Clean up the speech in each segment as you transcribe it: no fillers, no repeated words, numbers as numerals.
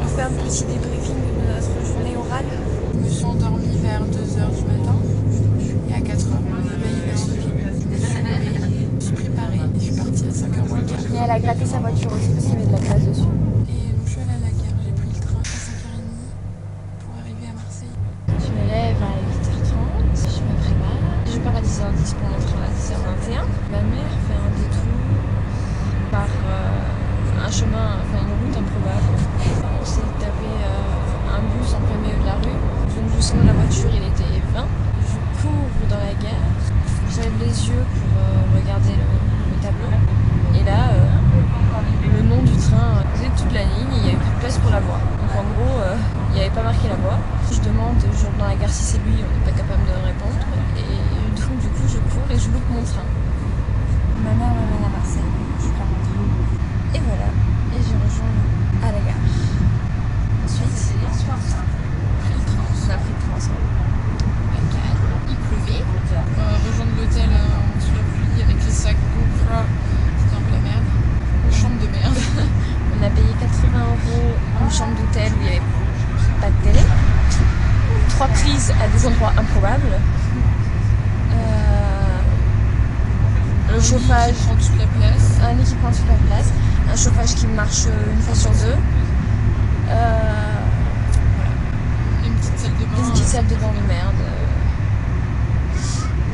On fait un petit débriefing de notre journée orale. Je me suis endormie vers 2h du matin et à 4h, mon réveil a sonné. Je suis préparée et je suis partie à 5h moins le quart. Et elle a gratté sa voiture aussi parce qu'il y avait de la glace dessus. Et donc je suis allée à la gare, j'ai pris le train à 5h30 pour arriver à Marseille. Je me lève à 8h30, je me prépare. Je pars à 10h10 pour mon train à 10h21. Ma mère fait un détour par un chemin, enfin une route improbable. On s'est tapé un bus en plein milieu de la rue. Donc je sors de la voiture, il était 20. Je cours dans la gare. J'lève les yeux pour regarder le tableau. Et là, le nom du train faisait toute la ligne, il n'y avait plus de place pour la voie. Donc en gros, il n'y avait pas marqué la voie. Je demande genre dans la gare si c'est lui, on n'est pas capable de répondre. Et donc du coup, je cours et je loupe mon train. Ma mère m'amène à Marseille, je pars en train. Et voilà, et je rejoins à la gare. Ensuite, on a pris le train ensemble. Il pleuvait. Rejoindre l'hôtel sous la pluie avec les sacs GoPro, c'était un peu la merde. Une chambre de merde. On a payé 80 € une chambre d'hôtel où il n'y avait pas de télé. 3 prises à des endroits improbables. Le chauffage, prend toute la place. un lit qui prend toute la place. Un chauffage qui marche une fois sur deux. Une petite salle de bain. Une petite salle de bain de merde.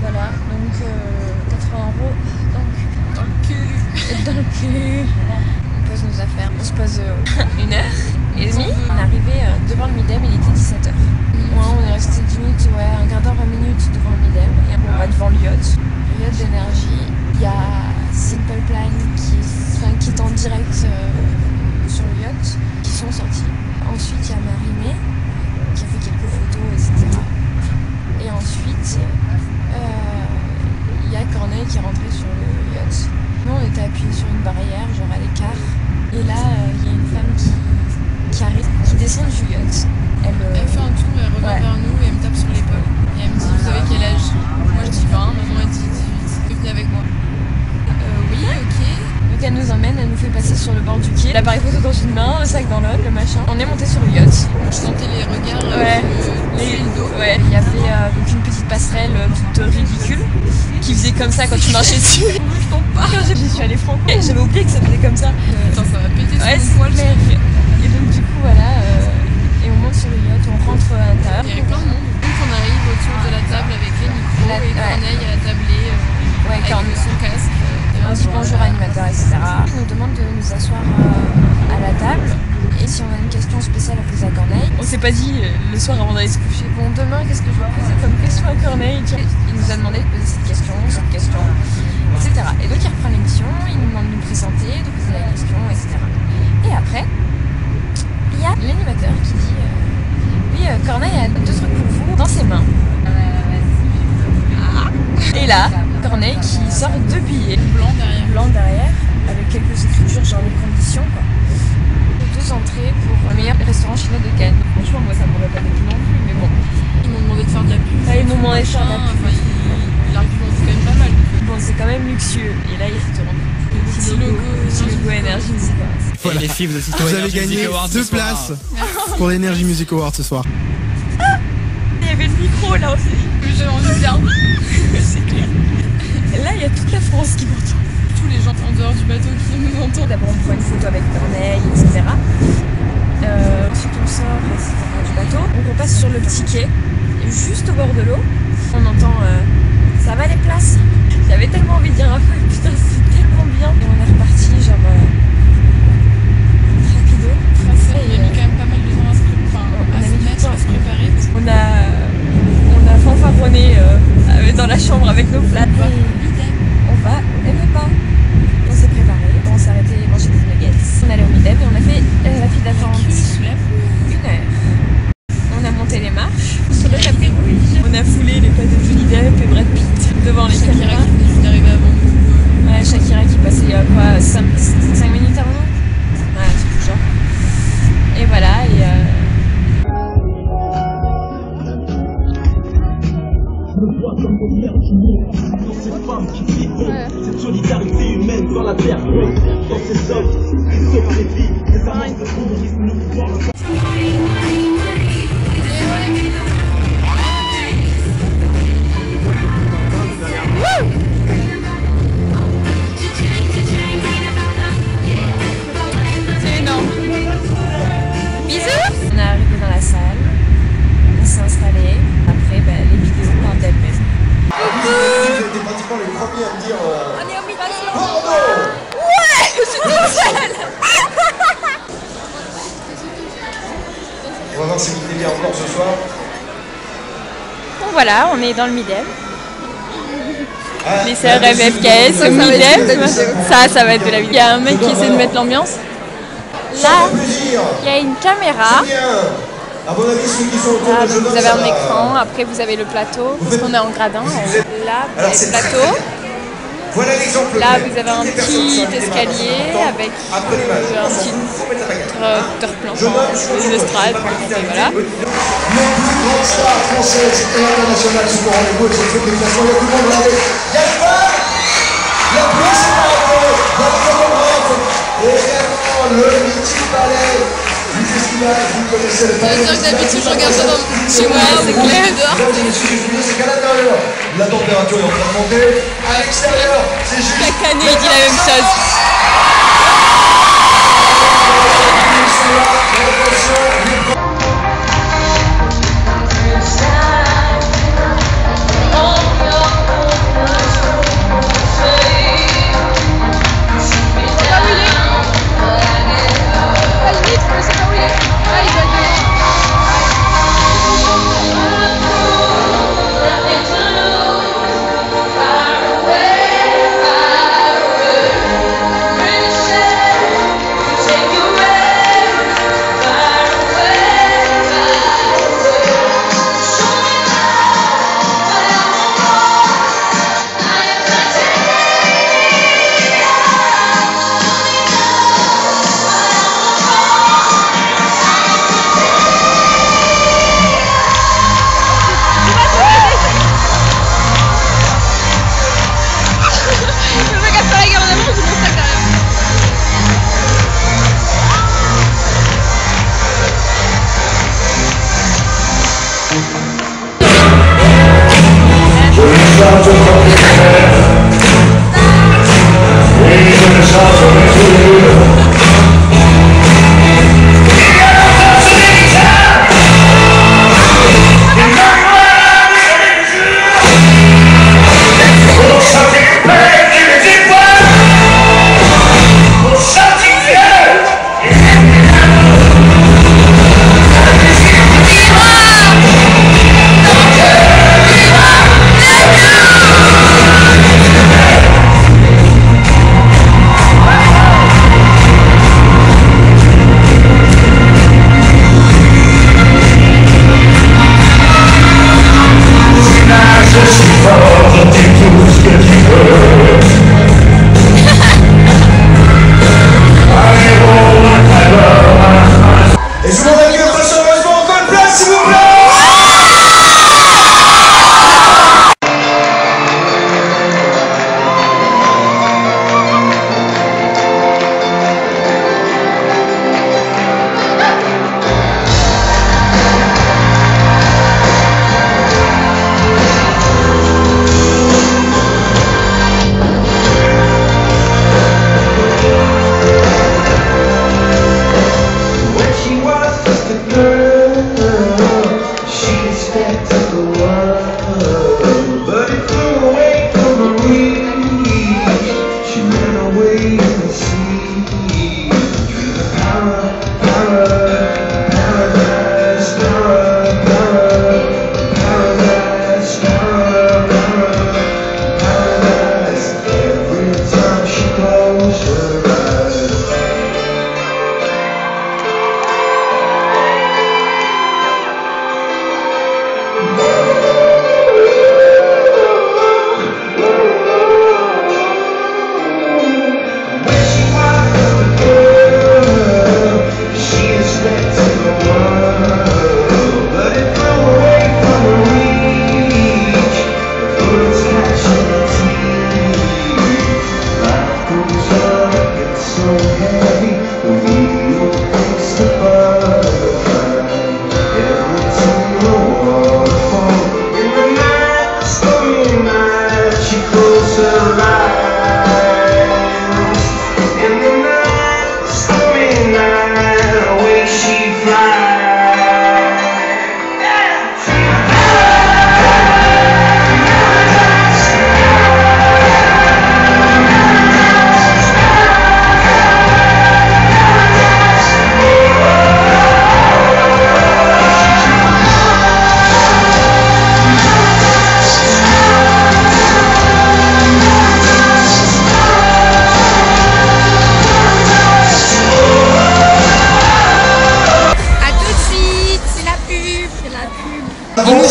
Voilà, donc 80 € Dans le cul. dans le cul. On pose nos affaires, on se pose 1h30. On est arrivé devant le Midem, il était 17h. On est resté 10 minutes, ouais, un quart d'heure, 20 minutes devant le Midem. Et on va devant le yacht d'énergie. Il y a Simple Plan qui est en direct sur le yacht, qui sont sortis. Ensuite, il y a Marimé qui a fait quelques photos, etc. Et ensuite, il y a Corneille qui est rentré sur le yacht. Nous, on était appuyés sur une barrière, genre à l'écart. Et là, il y a une femme qui arrive, qui descend du yacht. Elle fait un tour, elle revient vers nous et elle me tape sur l'épaule. Et elle me dit, vous avez quel âge? Moi je dis 20, maman elle dit 18. Venez avec moi. Oui, ok. Donc elle nous emmène, elle nous fait passer sur le bord du quai. L'appareil photo dans une main, le sac dans l'autre, le machin. On est monté sur le yacht. Je sentais les regards Les- le dos. Ouais, il y avait donc une petite passerelle toute ridicule qui faisait comme ça quand tu marchais dessus. Je tombe pas. Quand j'y suis allée franco, j'avais oublié que ça faisait comme ça. Attends, ça va péter Ouais, sur mon poil. et donc du coup voilà, et on monte sur le yacht, on rentre à l'intérieur. Il y avait plein de monde. Donc on arrive autour de la table avec les micros et Corneille à la tablée avec son casque. On dit bonjour animateur, etc. Il nous demande de nous asseoir à la table. Et si on a une question spéciale à poser à Corneille, on s'est pas dit le soir avant d'aller se coucher. Bon, demain, qu'est-ce que je vais poser comme question à Corneille? Il nous a demandé de poser cette question, etc. Et donc il reprend l'émission, il nous demande de nous présenter, de poser la question, etc. Et après, il y a l'animateur qui dit oui, Corneille a 2 trucs pour vous dans ses mains. Et là, Corneille qui sort 2 billets blancs derrière, avec quelques écritures genre les conditions quoi. 2 entrées pour le meilleur restaurant chinois de Cannes. Franchement, moi ça m'aurait pas déplu non plus, mais bon. Ils m'ont demandé de faire de la pub. Ils m'ont demandé de faire de la pub. Enfin, il argumente quand même pas mal. Bon, c'est quand même luxueux. Et là, il retourne. Petit logo Energy Music Awards. Voilà. Et les filles, vous assistez Vous au avez Energy gagné Music Awards 2 ce soir. places pour l'Energy Music Award ce soir. Il y avait le micro là aussi. J'ai envie de dire. C'est clair. Et là, il y a toute la France qui m'entend. Tous les gens en dehors du bateau qui nous entendent. D'abord, on prend une photo avec Corneille, etc. Ensuite, on sort, etc. du bateau. Donc, on passe sur le petit quai, juste au bord de l'eau. On entend ça va les places. J'avais tellement envie de dire un peu, putain, c'est tellement bien. Et on est reparti, genre rapido. Il y a mis quand même pas mal de temps à se préparer. Parce On a fanfaronné dans la chambre avec nos plats. On va au Midem. On s'est préparé, on s'est arrêté manger des nuggets. On allait au Midem et on a fait la file d'attente 1 heure. On a monté les marches sur le tapis rouge. On a foulé les pas de Johnny Depp et Brad Pitt devant les caméras. Shakira qui venait d'arriver avant nous. Ouais, Shakira qui passait quoi 5 minutes avant nous. Ouais, c'est tout genre. Et voilà, Cette solidarité humaine sans la terre. C'est énorme. Bisous. On est arrivé dans la salle, on s'est installé. Après, les vidéos parlent d'elles-mêmes. Vous étiez pratiquement les premiers à me dire On est au milieu. Bordeaux. Ouais, je suis toute seule. On va voir si vous t'aimez encore ce soir. Bon voilà, on est dans le Midem. Ah, Les CRMFKS, le Midem. Ça va être de la vie. Il y a un mec qui essaie de mettre l'ambiance. Là, il y a une caméra. À mon avis, ceux qui sont autour Là, de Genève, vous avez ça un va. écran. Après, vous avez le plateau. Parce qu'on est en gradin. Là, vous Alors, avez c'est le très, plateau. Voilà l'exemple. Là, vous avez un petit escalier avec un petit terre-plan, une estrade. Et voilà. Les plus grandes stars françaises et internationales sont au rendez-vous de cette truc de classement. Il y a tout le monde, regardez. Il y a une femme. La police est arrêtée. Il y a le photographe. Et également le mythique ballet du festival. Vous connaissez le ballet. D'habitude, je regarde ça chez moi, c'est clair dehors. Mesdames et messieurs, c'est qu'à l'intérieur, la température est en train de monter. À l'extérieur, c'est juste. Chaque année, il dit la même chose.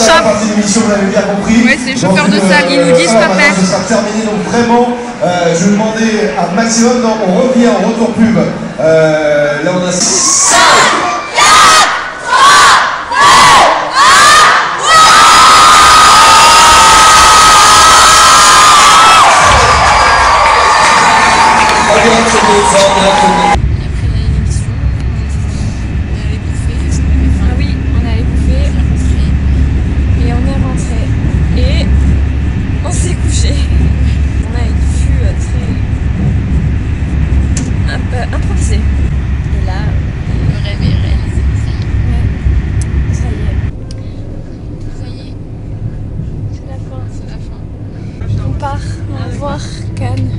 shop. partie de l'émission, vous l'avez bien compris. Ouais, c'est les chauffeurs de salle, ils nous disent pas faire. Ce sera terminé, donc vraiment, je vais demander un maximum. Non, on revient en retour pub. Là, on a 5, 4, 3, 2, 1. Improvisé. Et là, Le rêve est réalisé. ouais, ça y est, Ça y est, c'est la fin. c'est la fin. On part, on va voir Cannes.